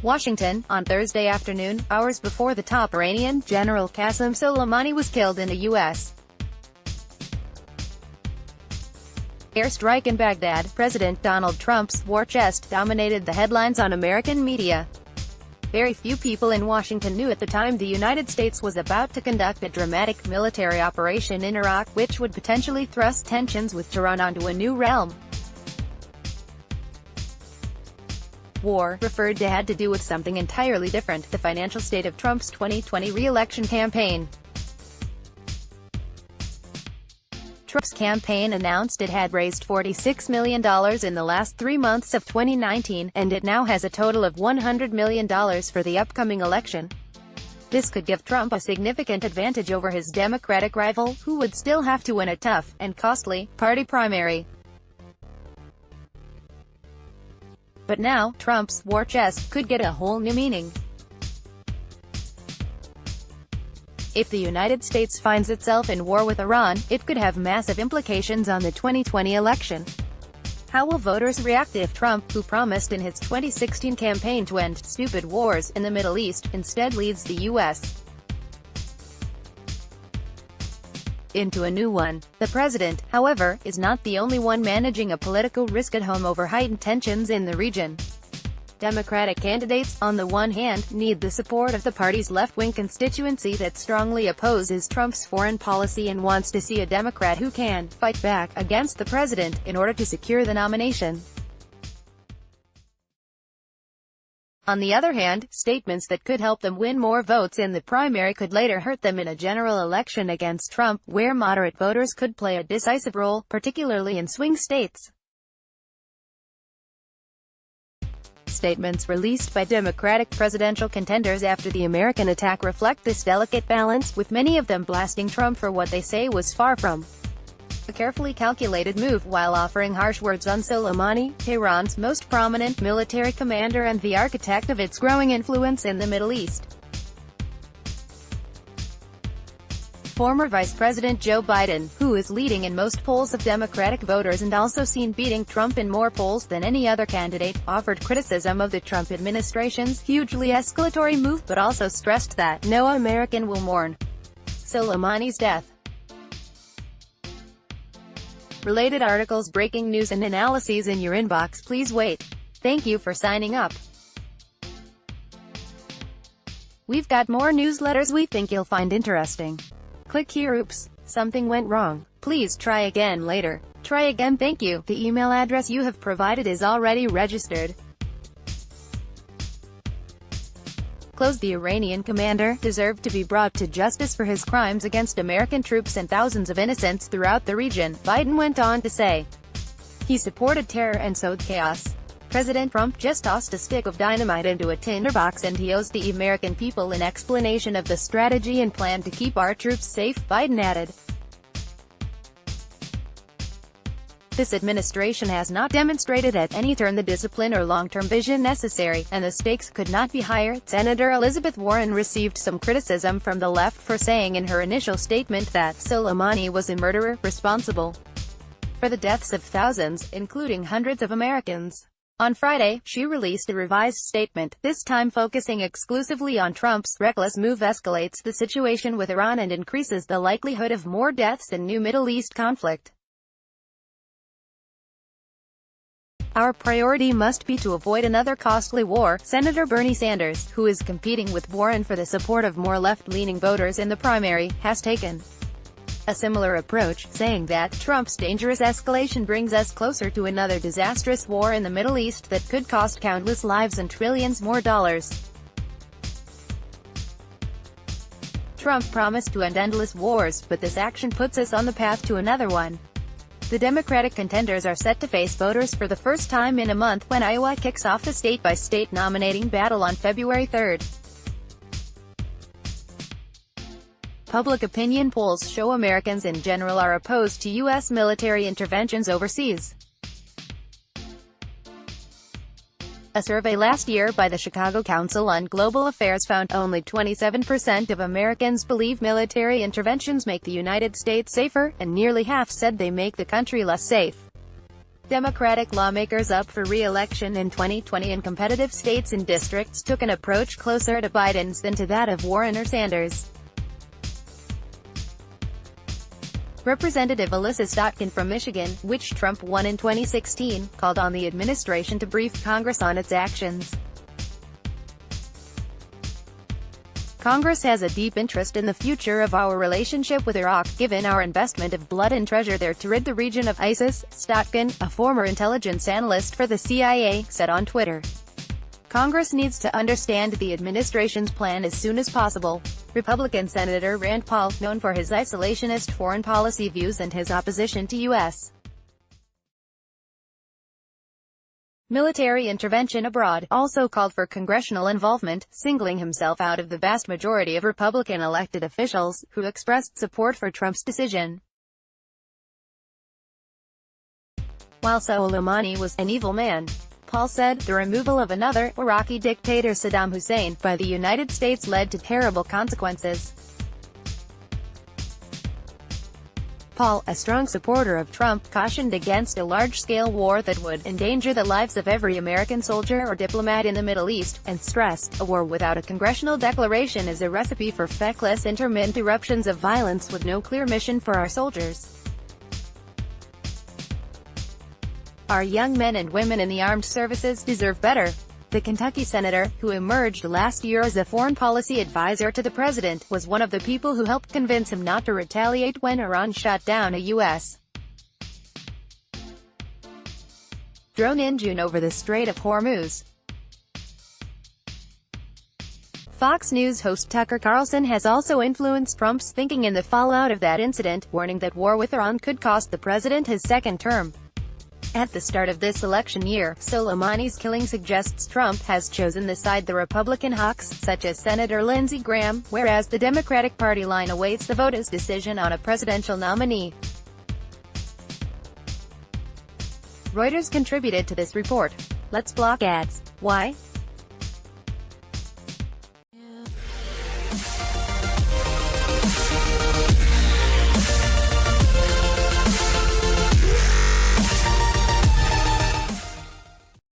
Washington, on Thursday afternoon, hours before the top Iranian General Qassem Soleimani was killed in a U.S. airstrike in Baghdad. President Donald Trump's war chest dominated the headlines on American media. Very few people in Washington knew at the time the United States was about to conduct a dramatic military operation in Iraq, which would potentially thrust tensions with Tehran onto a new realm. War, referred to, had to do with something entirely different: the financial state of Trump's 2020 re-election campaign. Trump's campaign announced it had raised $46 million in the last 3 months of 2019, and it now has a total of $100 million for the upcoming election. This could give Trump a significant advantage over his Democratic rival, who would still have to win a tough, and costly, party primary. But now, Trump's war chest could get a whole new meaning. If the United States finds itself in war with Iran, it could have massive implications on the 2020 election. How will voters react if Trump, who promised in his 2016 campaign to end stupid wars in the Middle East, instead leads the U.S. into a new one? The president, however, is not the only one managing a political risk at home over heightened tensions in the region. Democratic candidates, on the one hand, need the support of the party's left-wing constituency that strongly opposes Trump's foreign policy and wants to see a Democrat who can fight back against the president in order to secure the nomination. On the other hand, statements that could help them win more votes in the primary could later hurt them in a general election against Trump, where moderate voters could play a decisive role, particularly in swing states. Statements released by Democratic presidential contenders after the American attack reflect this delicate balance, with many of them blasting Trump for what they say was far from a carefully calculated move, while offering harsh words on Soleimani, Tehran's most prominent military commander and the architect of its growing influence in the Middle East. Former Vice President Joe Biden, who is leading in most polls of Democratic voters and also seen beating Trump in more polls than any other candidate, offered criticism of the Trump administration's hugely escalatory move, but also stressed that no American will mourn Soleimani's death. Related articles, breaking news and analyses in your inbox. Please wait. Thank you for signing up. We've got more newsletters we think you'll find interesting. Click here. Oops, something went wrong. Please try again later. Try again. Thank you. The email address you have provided is already registered. Close. The Iranian commander deserved to be brought to justice for his crimes against American troops and thousands of innocents throughout the region, Biden went on to say. He supported terror and sowed chaos. President Trump just tossed a stick of dynamite into a tinderbox, and he owes the American people an explanation of the strategy and plan to keep our troops safe, Biden added. This administration has not demonstrated at any turn the discipline or long-term vision necessary, and the stakes could not be higher. Senator Elizabeth Warren received some criticism from the left for saying in her initial statement that Soleimani was a murderer, responsible for the deaths of thousands, including hundreds of Americans. On Friday, she released a revised statement, this time focusing exclusively on Trump's reckless move escalates the situation with Iran and increases the likelihood of more deaths and new Middle East conflict. Our priority must be to avoid another costly war, Senator Bernie Sanders, who is competing with Warren for the support of more left-leaning voters in the primary, has taken a similar approach, saying that Trump's dangerous escalation brings us closer to another disastrous war in the Middle East that could cost countless lives and trillions more dollars. Trump promised to end endless wars, but this action puts us on the path to another one. The Democratic contenders are set to face voters for the first time in a month when Iowa kicks off the state-by-state nominating battle on February 3rd. Public opinion polls show Americans in general are opposed to U.S. military interventions overseas. A survey last year by the Chicago Council on Global Affairs found only 27% of Americans believe military interventions make the United States safer, and nearly half said they make the country less safe. Democratic lawmakers up for re-election in 2020 in competitive states and districts took an approach closer to Biden's than to that of Warren or Sanders. Representative Alyssa Stotkin from Michigan, which Trump won in 2016, called on the administration to brief Congress on its actions. Congress has a deep interest in the future of our relationship with Iraq, given our investment of blood and treasure there to rid the region of ISIS, Stotkin, a former intelligence analyst for the CIA, said on Twitter. Congress needs to understand the administration's plan as soon as possible. Republican Senator Rand Paul, known for his isolationist foreign policy views and his opposition to U.S. military intervention abroad, also called for congressional involvement, singling himself out of the vast majority of Republican elected officials, who expressed support for Trump's decision. While Soleimani was an evil man, Paul said, the removal of another Iraqi dictator Saddam Hussein by the United States led to terrible consequences. Paul, a strong supporter of Trump, cautioned against a large-scale war that would endanger the lives of every American soldier or diplomat in the Middle East, and stressed, a war without a congressional declaration is a recipe for feckless intermittent eruptions of violence with no clear mission for our soldiers. Our young men and women in the armed services deserve better. The Kentucky senator, who emerged last year as a foreign policy advisor to the president, was one of the people who helped convince him not to retaliate when Iran shot down a U.S. drone in June over the Strait of Hormuz. Fox News host Tucker Carlson has also influenced Trump's thinking in the fallout of that incident, warning that war with Iran could cost the president his second term. At the start of this election year, Soleimani's killing suggests Trump has chosen the side the Republican hawks, such as Senator Lindsey Graham, whereas the Democratic Party line awaits the voters' decision on a presidential nominee. Reuters contributed to this report. Let's block ads. Why?